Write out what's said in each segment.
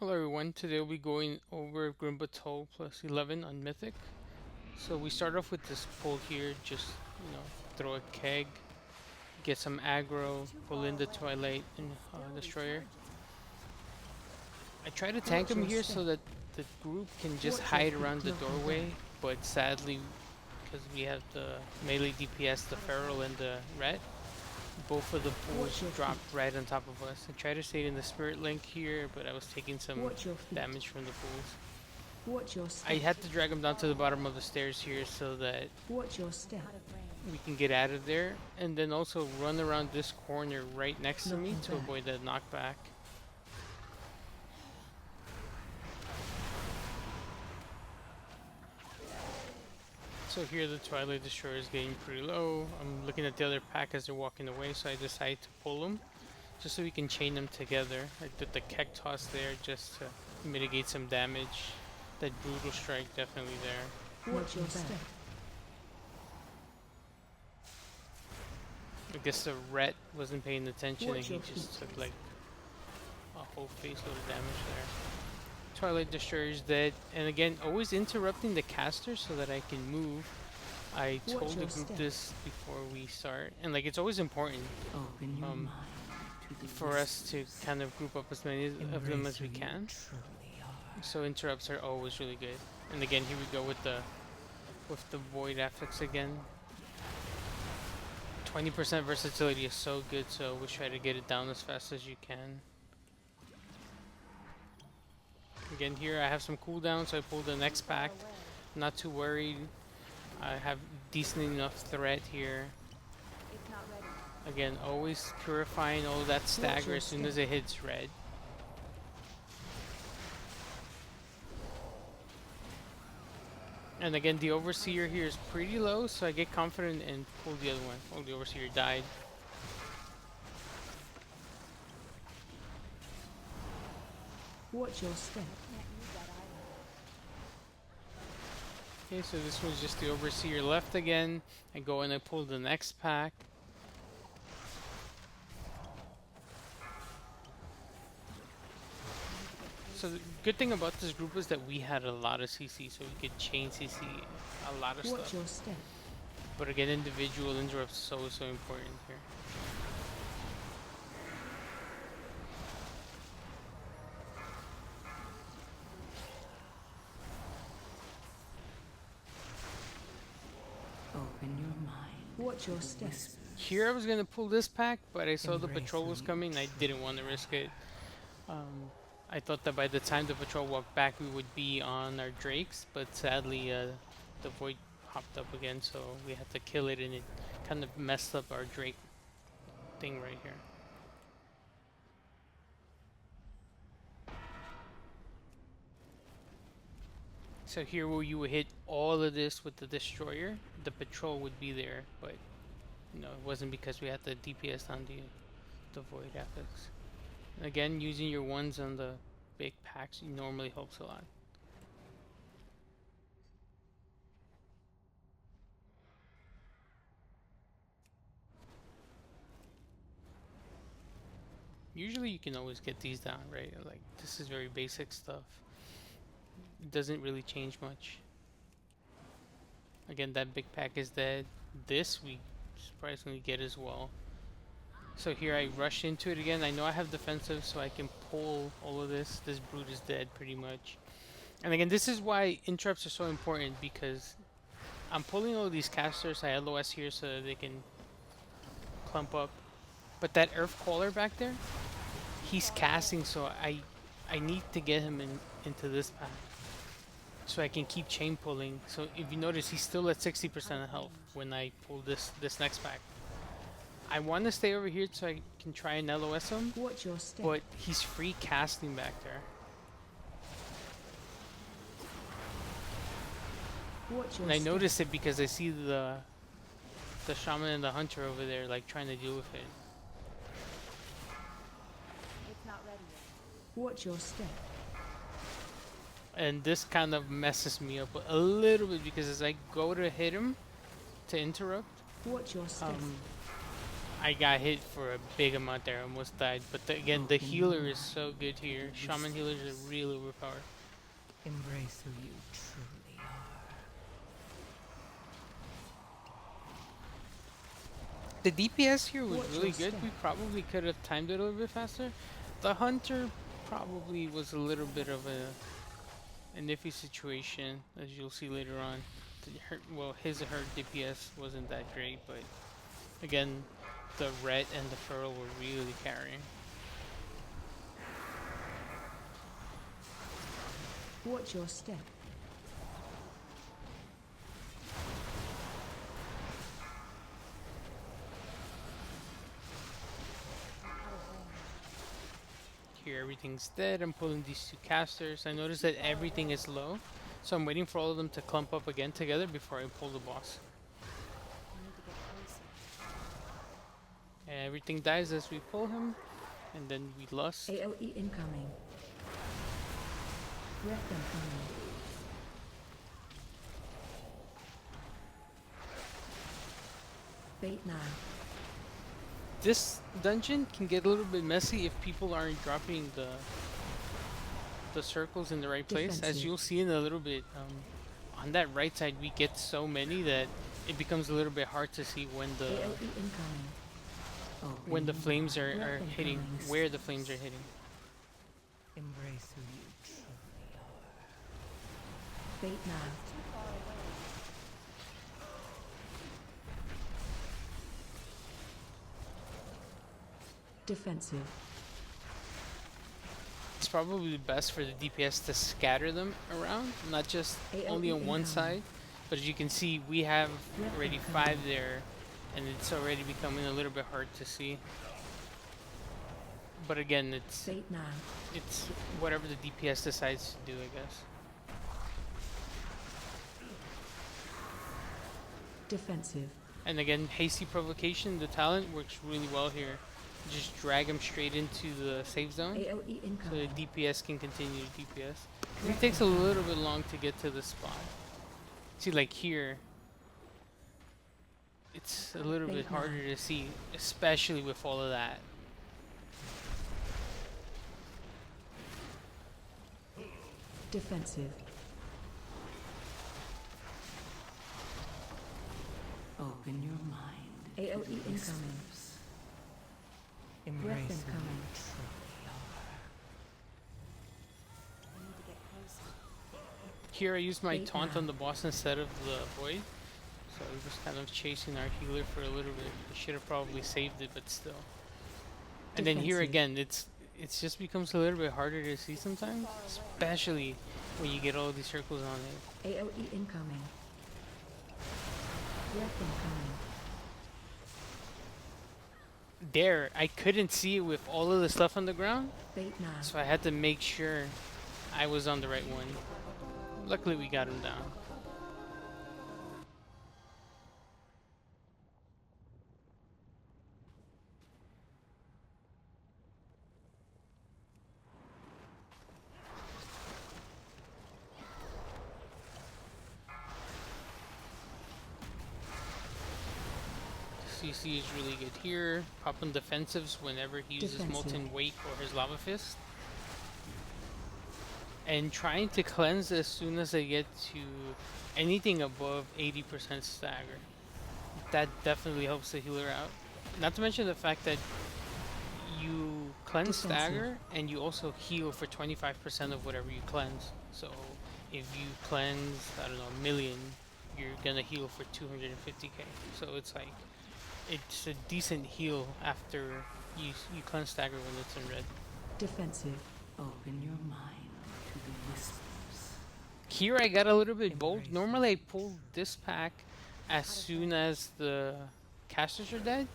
Hello everyone, today we'll be going over Batol plus 11 on Mythic. So we start off with this pull here, just, throw a keg, get some aggro, pull in the Twilight and Destroyer. I try to tank him here so that the group can just hide around the doorway, but sadly, because we have the melee DPS, the Feral and the Ret, both of the pools dropped right on top of us. I tried to stay in the Spirit Link here, but I was taking some damage from the pools. I had to drag him down to the bottom of the stairs here so that we can get out of there, and then also run around this corner right next to me to avoid that knockback. So here the Twilight Destroyer is getting pretty low. I'm looking at the other pack as they're walking away, so I decide to pull them just so we can chain them together. I did the keg toss there just to mitigate some damage. That brutal strike definitely there. Watch your step. I guess the Ret wasn't paying attention and he just took like a whole face load of damage there. Twilight Destroyer is dead, and again, always interrupting the caster so that I can move. I told the group this before we start, and like it's always important for us to kind of group up as many of them as we can. So interrupts are always really good. And again, here we go with the Void Affix again. 20% versatility is so good, so we try to get it down as fast as you can. Again, here I have some cooldown, so I pulled the next pack. Not too worried. I have decent enough threat here. Again, always purifying all that stagger as soon as it hits red. And again, the Overseer here is pretty low, so I get confident and pull the other one. Oh, the Overseer died. Watch your step. Okay, so this was just the Overseer left again. I go and I pull the next pack. So the good thing about this group is that we had a lot of CC, so we could chain CC a lot of Watch stuff. your step. But again, individual interrupts so important here. Open your mind. Watch your step. Here I was gonna pull this pack, but I saw the patrol was coming. I didn't want to risk it. I thought that by the time the patrol walked back, we would be on our drakes, but sadly, the void popped up again, so we had to kill it, and it kind of messed up our drake thing right here. So here where you would hit all of this with the destroyer, the patrol would be there, but it wasn't because we had the DPS on the void affix. Again, using your ones on the big packs normally helps a lot. Usually you can always get these down, right? Like, this is very basic stuff. It doesn't really change much. Again, that big pack is dead. This we surprisingly get as well. So here I rush into it again. I know I have defensive, so I can pull all of this. This brute is dead pretty much. And again, this is why interrupts are so important, because I'm pulling all these casters. I LOS here so that they can clump up. But that Earth Caller back there, he's casting, so I need to get him into this pack so I can keep chain pulling. So if you notice, he's still at 60% of health when I pull this next pack. I want to stay over here so I can try and LOS him, Watch your step. but he's free casting back there. Watch your And I step. notice it because I see the Shaman and the Hunter over there, like, trying to deal with it. It's not ready yet. Watch your step. And this kind of messes me up a little bit, because as I go to hit him to interrupt, Watch your step. I got hit for a big amount there. I almost died. But again, the healer is so good here. Shaman healers are really overpowered. Embrace who you truly are. The DPS here was Watch really your good. step. We probably could have timed it a little bit faster. The hunter probably was a little bit of an iffy situation, as you'll see later on. Well, his or her DPS wasn't that great, but again, the red and the feral were really carrying. Watch your step. Here, everything's dead. I'm pulling these two casters. I noticed that everything is low, so I'm waiting for all of them to clump up again together before I pull the boss. I need to get closer. Everything dies as we pull him, and then we lust. AOE incoming. Breath incoming. Bait now. This dungeon can get a little bit messy if people aren't dropping the circles in the right place. As Defensive. you'll see in a little bit, on that right side we get so many that it becomes a little bit hard to see when the AOE incoming. when the flames are Breath hitting, incoming. where the flames are hitting. Embrace who you truly are. Bait now. Too far away. Defensive. It's probably best for the DPS to scatter them around, not just only on one incoming. side. But as you can see, we have already 5 there, and it's already becoming a little bit hard to see. But again, Bait now. it's whatever the DPS decides to do, I guess. Defensive. And again, hasty provocation, the talent works really well here. Just drag him straight into the safe zone, AOE so the incoming. DPS can continue to DPS. 'Cause it takes a little bit long to get to the spot. See, like here, it's a little bit harder to see, especially with all of that. Defensive. Open your mind. AOE incoming. Embrace Breath who you incoming. truly are. I need to get closer. Here I used my Bait taunt now. on the boss instead of the void, so I was kind of chasing our healer for a little bit. I should have probably saved it, but still. And then here Defensive. again, it's just becomes a little bit harder to see sometimes, especially when you get all these circles on it. AOE incoming. Breath incoming. There, I couldn't see it with all of the stuff on the ground, Bait now. so I had to make sure I was on the right one. Luckily, we got him down. CC is really good here. Popping defensives whenever he uses Defensive. Molten Wake or his Lava Fist. And trying to cleanse as soon as I get to anything above 80% stagger. That definitely helps the healer out. Not to mention the fact that you cleanse Defensive. stagger and you also heal for 25% of whatever you cleanse. So if you cleanse, I don't know, 1,000,000, you're gonna heal for 250k. So it's like, it's a decent heal after you cleanse stagger when it's in red. Defensive. Open your mind to the whispers. Here I got a little bit bold. Normally I pull this pack as soon as the casters are dead.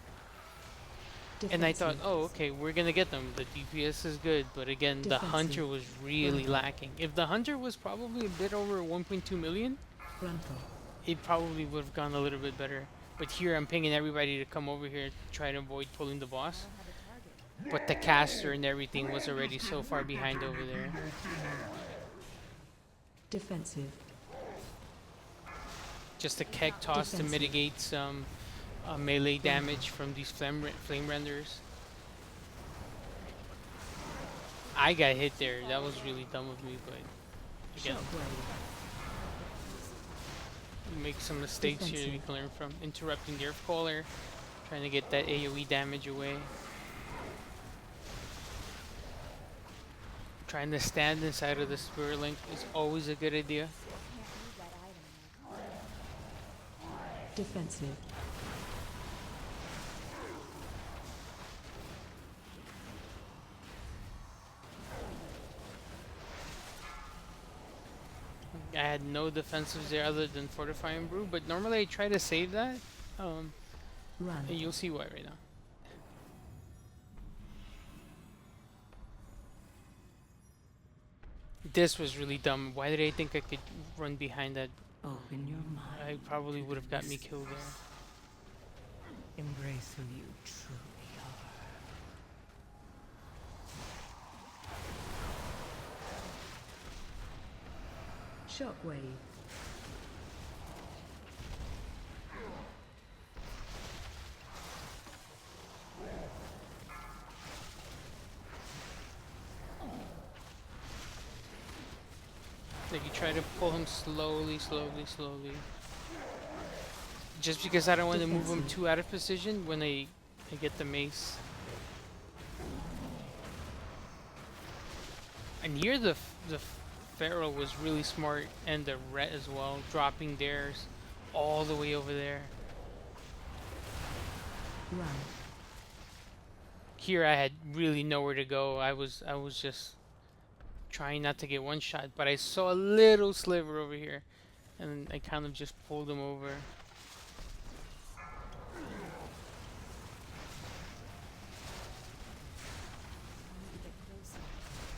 And I thought, Defensive. oh, okay, we're gonna get them. The DPS is good, but again, the hunter Defensive. was really Frontal. lacking. If the hunter was probably a bit over 1.2 million, Frontal. it probably would have gone a little bit better. But here I'm pinging everybody to come over here to try to avoid pulling the boss. I don't have a target. But the caster and everything was already so far behind over there. Defensive. Just a keg toss to Defensive. mitigate some melee damage from these flame renders. I got hit there. That was really dumb of me, but again, Shockwave. you make some mistakes here that we can learn from. Interrupting the Earth Caller, trying to get that AoE damage away. Trying to stand inside of the Spirit Link is always a good idea. Can't use that item in my car. Defensive. I had no defensives there other than Fortify and Brew, but normally I try to save that. And Run. you'll see why right now. This was really dumb. Why did I think I could run behind that? Open your mind. I probably would have got me killed there. Embrace who you truly are. Shockwave. Like you try to pull him slowly. Just because I don't want to move him too out of position when I get the mace. And here the Pharaoh was really smart, and the Ret as well, dropping theirs all the way over there. Run. Here I had really nowhere to go. I was just trying not to get one shot, but I saw a little sliver over here, and I kind of just pulled him over. I need to get closer.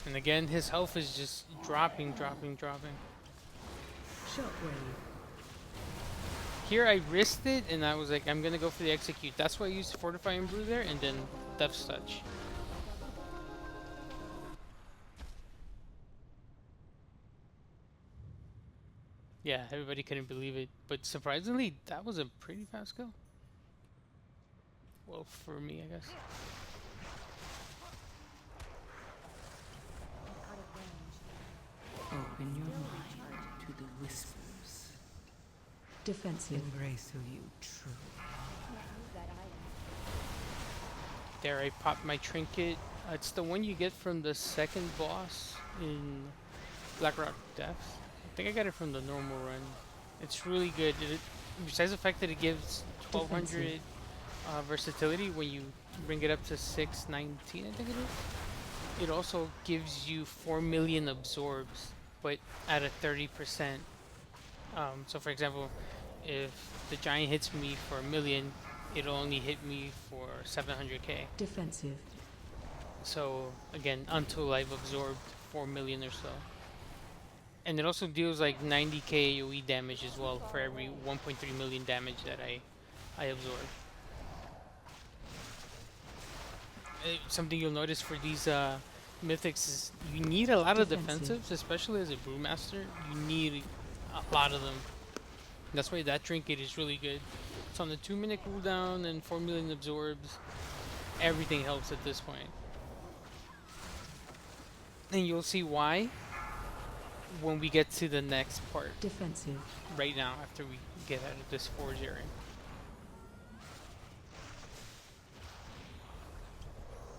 And again, his health is just dropping. Shockwave. Here I risked it, and I was like, I'm gonna go for the execute. That's why I used Fortify and Brew there, and then Death's Touch. Yeah, everybody couldn't believe it, but surprisingly, that was a pretty fast kill. Well, for me, I guess. I'm out of range. Open your mind to the whispers. Defensive. Embrace who you truly are. Can't use that item. There, I popped my trinket. It's the one you get from the second boss in Blackrock Depths. I think I got it from the normal run. It's really good. Besides the fact that it gives 1200 versatility when you bring it up to 619, I think it is. It also gives you 4 million absorbs, but at a 30%. So for example, if the giant hits me for 1 million, it'll only hit me for 700k. Defensive. So again, until I've absorbed 4 million or so. And it also deals like 90k AoE damage as well for every 1.3 million damage that I absorb. Something you'll notice for these mythics is you need a lot of Defensive. defensives, especially as a brewmaster. You need a lot of them. That's why that trinket is really good. It's on the 2-minute cooldown and 4 million absorbs. Everything helps at this point. And you'll see why when we get to the next part. Defensive. Right now, after we get out of this forge area.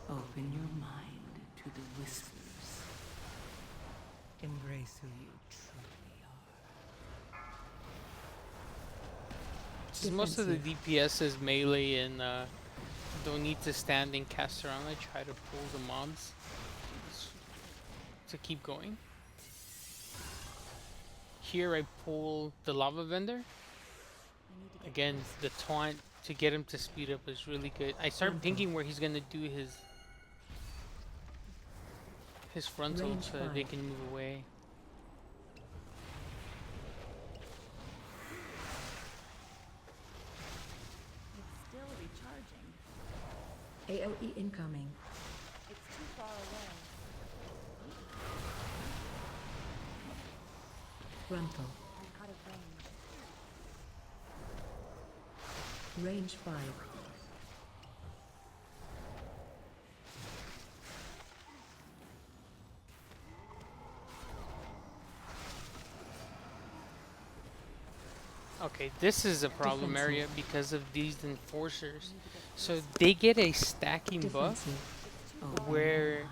Open your mind to the whispers. Embrace who you truly are. Since most of the DPS is melee and don't need to stand and cast around, I try to pull the mobs to keep going. Here I pull the lava vendor. I need to get Again, closer. the taunt to get him to speed up is really good. I start thinking where he's gonna do his frontal Range so that they 5. can move away. It's still recharging. AOE incoming. It's too far away. Frontal. I'm out of range. Range 5. Okay, this is a problem Defensive. area because of these enforcers. So they get a stacking buff Defensive. Open your where mind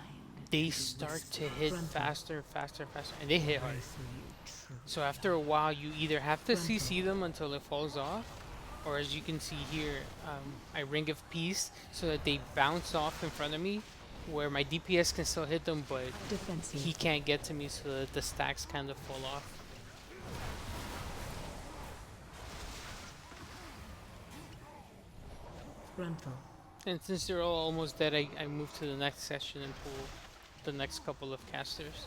they to the start to whispers. hit Frontal. faster, faster, faster, and they hit hard. Embrace who you truly So after a while, you either have to Frontal. CC them until it falls off, or as you can see here, I Ring of Peace so that they bounce off in front of me, where my DPS can still hit them, but Defensive. he can't get to me, so that the stacks kind of fall off. Frontal. And since they're all almost dead, I move to the next session and pull the next couple of casters.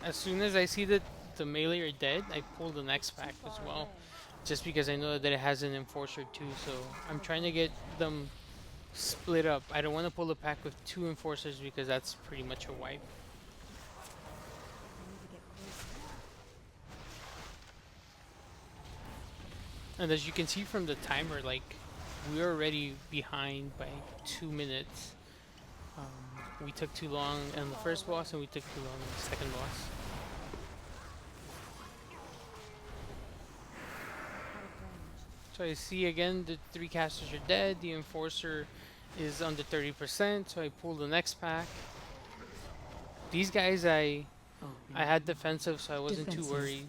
As soon as I see that the melee are dead, I pull the next pack as well. Just because I know that it has an enforcer too, so I'm trying to get them split up. I don't want to pull a pack with 2 enforcers because that's pretty much a wipe. I need to get closer. And as you can see from the timer, like, we're already behind by 2 minutes. We took too long on the first boss and we took too long on the second boss. Out of range. So I see again the 3 casters are dead, the enforcer is under 30%, so I pull the next pack. These guys I had defensive, so I wasn't too Defensive. worried.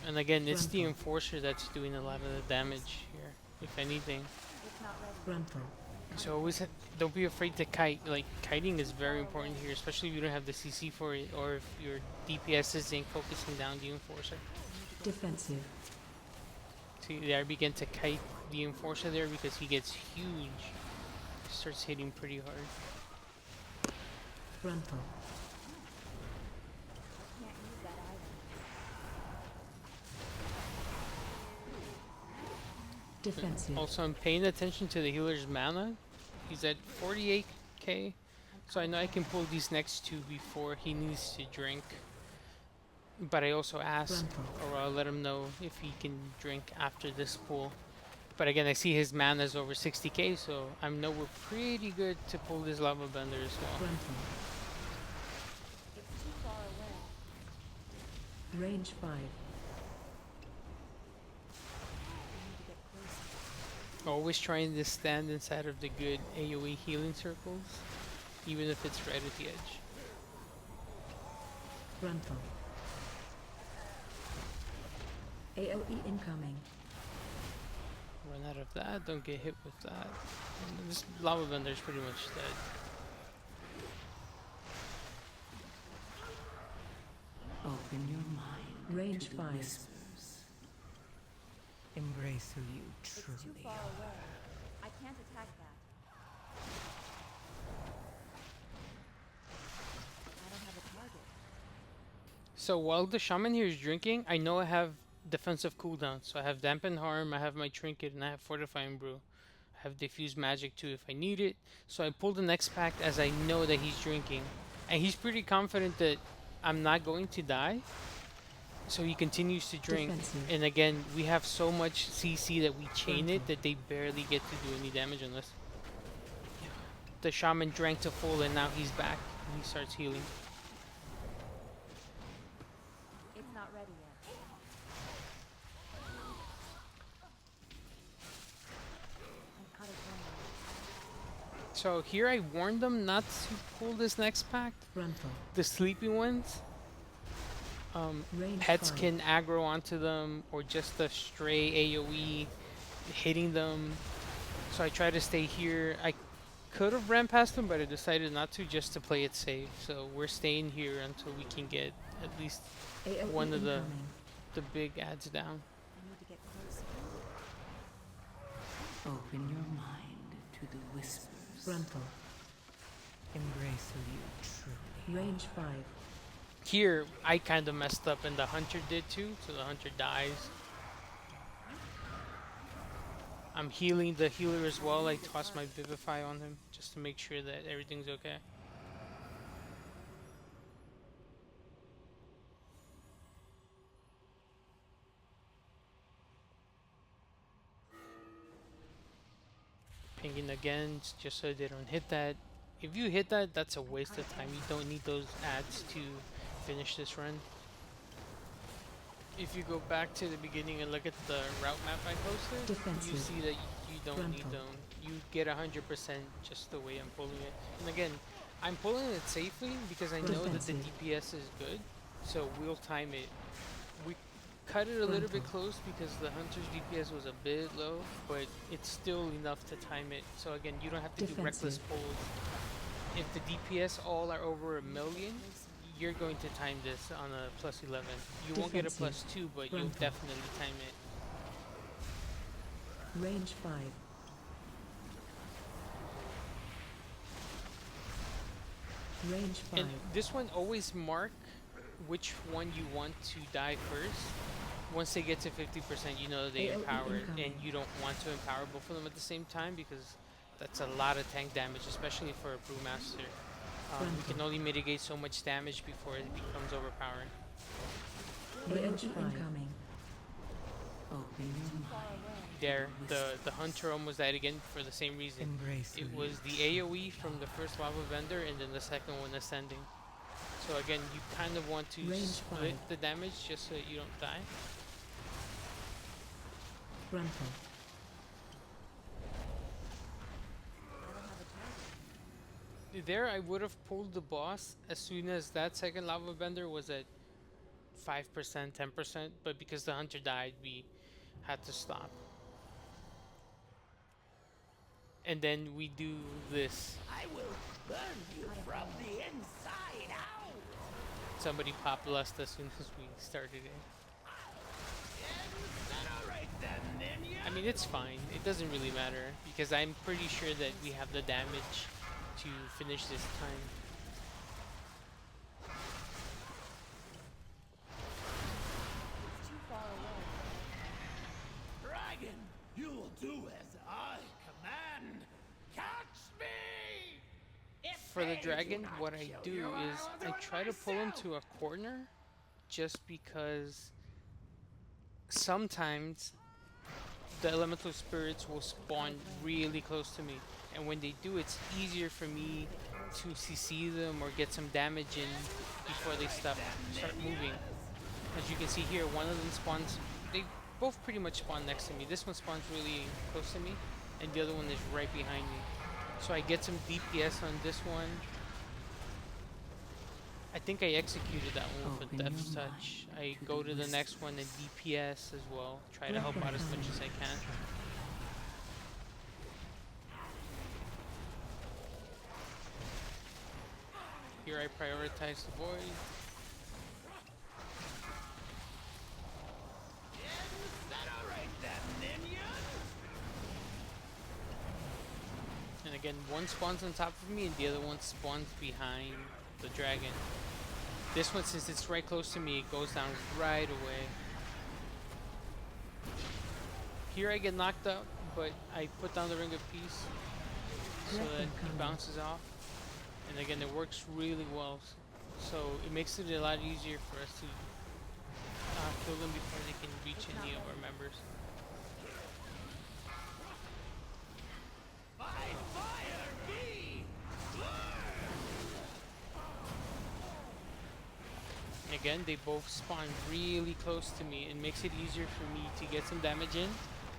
And again, it's the Frontal. enforcer that's doing a lot of the damage here, if anything. It's not ready. Frontal. So always don't be afraid to kite. Like, kiting is very important here, especially if you don't have the CC for it, or if your DPS isn't focusing down the enforcer. Defensive. See, there I begin to kite the enforcer there because he gets huge. Starts hitting pretty hard. Frontal. Can't use that item. Defensive. Also, I'm paying attention to the healer's mana. He's at 48k, so I know I can pull these next 2 before he needs to drink. But I also ask, Frontal. or I'll let him know if he can drink after this pull. But again, I see his mana is over 60k, so I know we're pretty good to pull this lava bender as well. Frontal. It's too far away. Range 5. I need to get closer. Always trying to stand inside of the good AoE healing circles, even if it's right at the edge. Frontal. AOE incoming. Run out of that, don't get hit with that. And this lava bender is pretty much dead. Open your mind Range to the 5. whispers. Embrace who you It's too truly far are. away. I can't attack that. I don't have a target. So while the shaman here is drinking, I know I have defensive cooldown. So I have dampen harm, I have my trinket, and I have fortifying brew. I have diffuse magic too if I need it. So I pull the next pact as I know that he's drinking, and he's pretty confident that I'm not going to die. So he continues to drink. Defensive. And again, we have so much CC that we chain it Frontal. that they barely get to do any damage unless the shaman drank to full, and now he's back and he starts healing. It's not ready yet. I'm out of range. So here I warned them not to pull this next pact. Frontal. The sleepy ones, Range pets 5. can aggro onto them, or just the stray AoE hitting them. So I try to stay here. I could have ran past them, but I decided not to, just to play it safe. So we're staying here until we can get at least AOE one of the incoming. big ads down. I need to get closer. Open your mind to the whispers. Frontal. Embrace who you truly are. Range 5. Here I kind of messed up, and the hunter did too. So the hunter dies. I'm healing the healer as well. I toss my vivify on him just to make sure that everything's okay. Pinging again, just so they don't hit that. If you hit that, that's a waste of time. You don't need those ads to finish this run. If you go back to the beginning and look at the route map I posted, Defensive. you see that you don't need Frontal. them. You get 100% just the way I'm pulling it. And again, I'm pulling it safely because I know that the Defensive. DPS is good, so we'll time it. We cut it a little bit Frontal. close because the hunter's DPS was a bit low, but it's still enough to time it. So again, you don't have to do reckless Defensive. pulls. If the DPS all are over 1,000,000, you're going to time this on a +11. You won't get a Defensive. +2, but you'll Frontal. definitely time it. Range 5. Range 5. And this one, always mark which one you want to die first. Once they get to 50%, you know they AOE empower, and incoming. you don't want to empower both of them at the same time because that's a lot of tank damage, especially for a Brewmaster. We can only mitigate so much damage before it becomes overpowering. AOE incoming. Open your mind. There, the hunter almost died again for the same reason. Embrace It me. was the AoE from the first lava vendor and then the second one ascending. So again, you kind of want to Range split 5. the damage just so that you don't die. Frontal. There, I would have pulled the boss as soon as that second lava bender was at 5%, 10%, but because the hunter died, we had to stop. And then we do this. I will burn you from the inside out. Somebody popped lust as soon as we started it. Incinerate them, minion. I mean, it's fine. It doesn't really matter because I'm pretty sure that we have the damage to finish this time. It's too far away. Dragon, you will do as I command. Catch me. If For the they do dragon, not what I kill do you, is will I do it try to pull him myself. to a corner just because sometimes the elemental spirits will spawn really close to me, and when they do, it's easier for me to CC them or get some damage in before they start moving. As you can see here, one of them spawns, they both pretty much spawn next to me. This one spawns really close to me, and the other one is right behind me. So I get some DPS on this one. I think I executed that one with Open a your Death's mind Touch. I to go the to the next one and whispers. DPS as well. Try to help out as much as I can. Here I prioritize the void. Incinerate them, minion. And again, one spawns on top of me and the other one spawns behind the dragon. This one, since it's right close to me, it goes down right away. Here I get knocked out, but I put down the Ring of Peace so that it bounces off. And again, it works really well. So it makes it a lot easier for us to kill them before they can reach any of our members. By fire be burned. Again, they both spawn really close to me. It makes it easier for me to get some damage in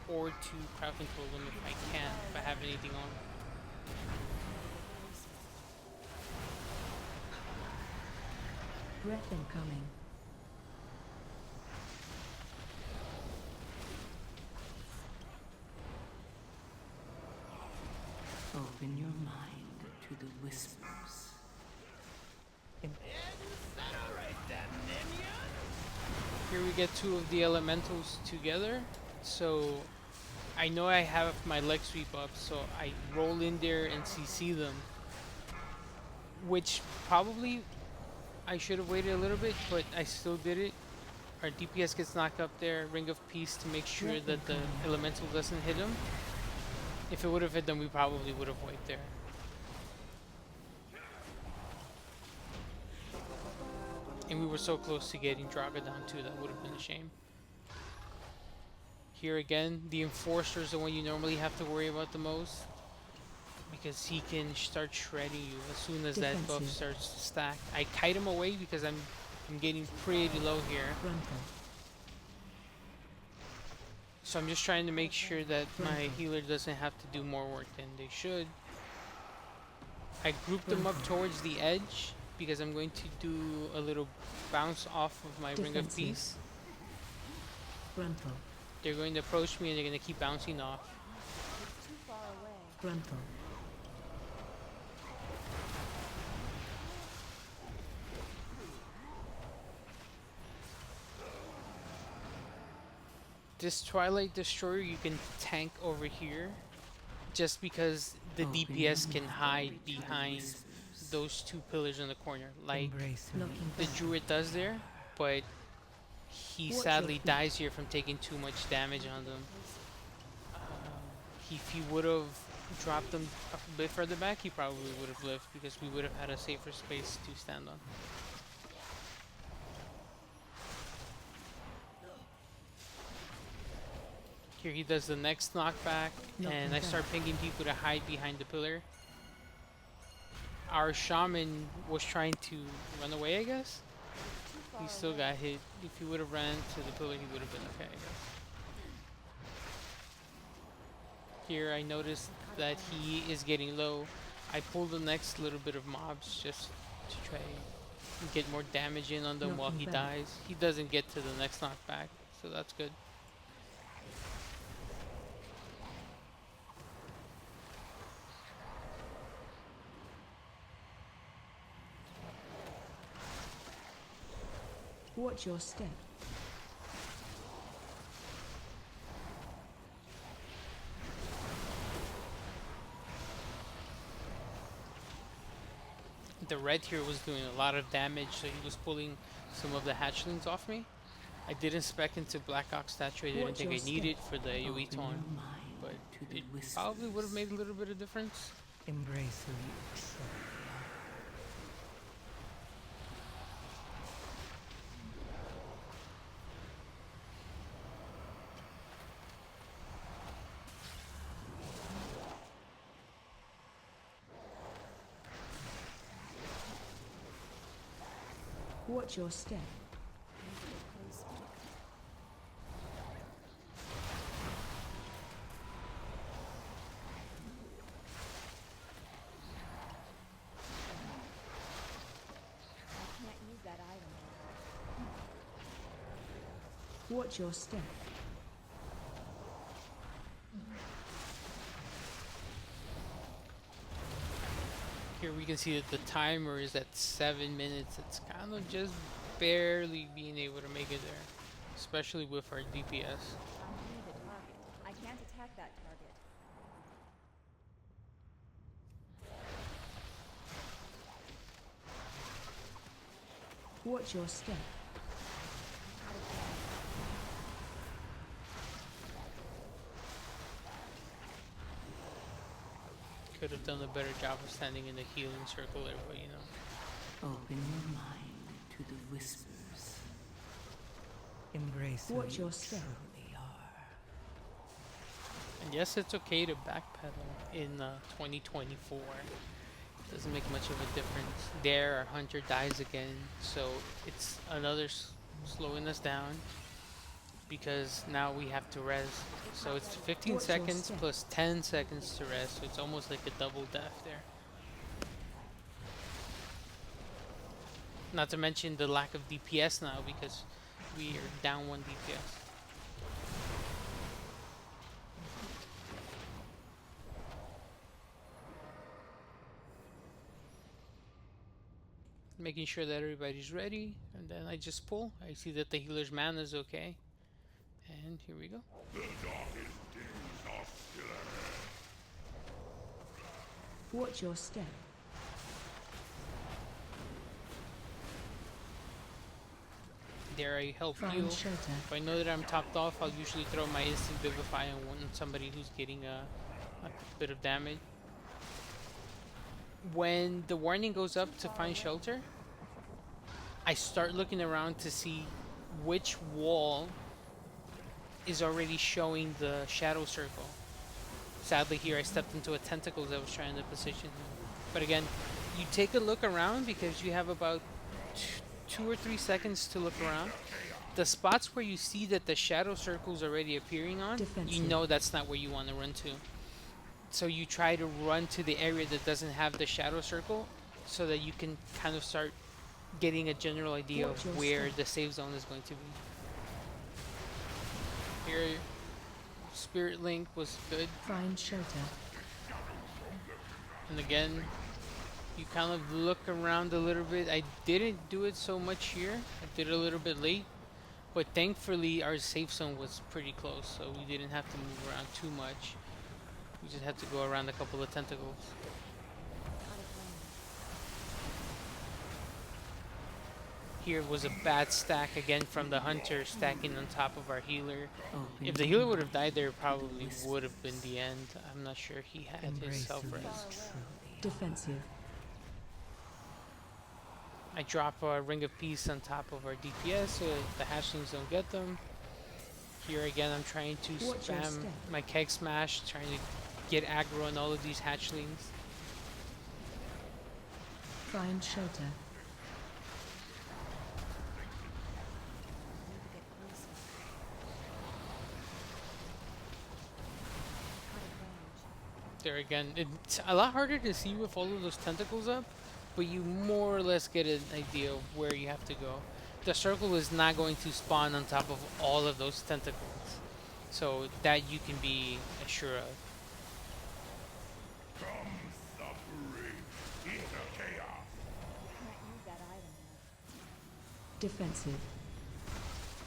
or to crowd control them if I can, if I have anything on. Breath incoming. Open your mind to the whispers. Incinerate them, minion. Here we get two of the elementals together. So I know I have my leg sweep up, so I roll in there and CC them. Which probably I should have waited a little bit, but I still did it. Our DPS gets knocked up there, Ring of Peace to make sure that the elemental doesn't hit him. If it would have hit them, we probably would have wiped there. And we were so close to getting Draga down too, that would have been a shame. Here again, the Enforcer is the one you normally have to worry about the most. because he can start shredding you as soon as that buff Defensive. starts to stack. I kite him away because I'm getting pretty low here. Gruntle. So I'm just trying to make sure that my Gruntle. healer doesn't have to do more work than they should. I grouped them up Gruntle. towards the edge because I'm going to do a little bounce off of my Ring of Defensive. Peace. Gruntle. They're going to approach me and they're going to keep bouncing off. It's too far away. Gruntle. This Twilight Destroyer you can tank over here just because the DPS can hide behind those two pillars in the corner like Looking the back. Druid does there, but he Watch your sadly feet. dies here from taking too much damage on them. If he would have dropped them a bit further back, he probably would have lived because we would have had a safer space to stand on. Here he does the next knockback, and I start pinging people to hide behind the pillar. Our shaman was trying to run away, I guess. Too far He still away. got hit. If he would have ran to the pillar, he would have been okay, I guess. Here I noticed that he is getting low. I pull the next little bit of mobs just to try and get more damage in on them while he dies. He doesn't get to the next knockback, so that's good. Watch your step. The red here was doing a lot of damage, so he was pulling some of the hatchlings off me. I didn't spec into Black Ox statue. I didn't Watch think I your needed for the AoE Open taunt, your mind but to the it whispers. probably would have made a little bit of difference. Embrace who you truly Watch your step. I can't use that item anymore. Watch your step. Here we can see that the timer is at 7 minutes. It's kind of just barely being able to make it there, especially with our DPS. I'm near the target. I can't attack that target. Watch your step. Could have done a better job of standing in the healing circle there, but you know. open your mind to the whispers. Embrace who Watch you your step. truly are. And yes, it's okay to backpedal in 2024. Doesn't make much of a difference. There, our hunter dies again, so it's another slowing us down because now we have to res. So it's 15 Watch your seconds step. plus 10 seconds to res, so it's almost like a double death there. Not to mention the lack of DPS now because we are down 1 DPS. Making sure that everybody's ready, and then I just pull. I see that the healer's mana is okay, and here we go. Watch your step. There I help Find heal. shelter. If I know that I'm topped off, I'll usually throw my instant vivify on somebody who's getting a bit of damage. When the warning goes up to find shelter, I start looking around to see which wall is already showing the shadow circle. Sadly, here I stepped into a tentacles that was trying to position him. But again, you take a look around because you have about 2 or 3 seconds to look around. The spots where you see that the shadow circle's already appearing on, you Defensive. know that's not where you want to run to. So you try to run to the area that doesn't have the shadow circle so that you can kind of start getting a general idea Watch your of where step. the safe zone is going to be. Here, Spirit Link was good. Find shelter. And again, you kind of look around a little bit. I didn't do it so much here. I did it a little bit late. But thankfully, our safe zone was pretty close, so we didn't have to move around too much. We just had to go around a couple of tentacles. Out of range. Here was a bad stack again from the hunter stacking on top of our healer. Open If the your healer would have mind died there, to the probably whispers. would have been the end. I'm not sure he had his Embrace self who you res. truly Defensive. I drop a Ring of Peace on top of our DPS so the hatchlings don't get them. Here again, I'm trying to Watch your spam step. my keg smash, trying to get aggro on all of these hatchlings. Find shelter. Need to get closer. Out of range. There again, it's a lot harder to see with all of those tentacles up, but you more or less get an idea of where you have to go. The circle is not going to spawn on top of all of those tentacles, so that you can be assured of. Suffering is a chaos. Can't use that item yet. Defensive.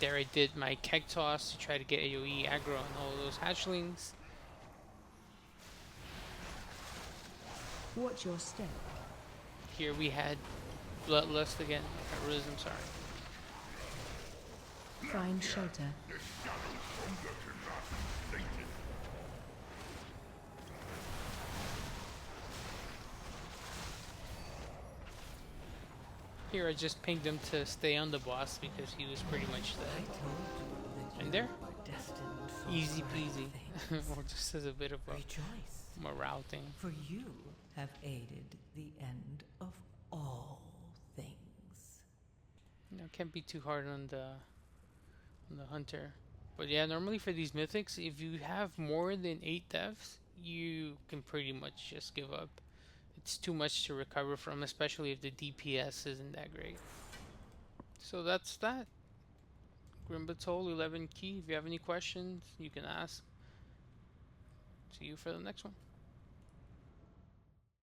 There I did my keg toss to try to get AoE aggro on all of those hatchlings. Watch your step. Here we had Bloodlust again. I'm sorry. Find shelter. Here I just pinged him to stay on the boss because he was pretty much I dead. told you that And you there? were destined for Easy great peasy. things. Or just as a bit of a Rejoice, morale thing. for you have aided the end of all things. You know, can't be too hard on the hunter. But yeah, normally for these mythics, if you have more than 8 deaths, you can pretty much just give up. It's too much to recover from, especially if the DPS isn't that great. So that's that. Grim Batol 11 key. If you have any questions, you can ask. See you for the next one.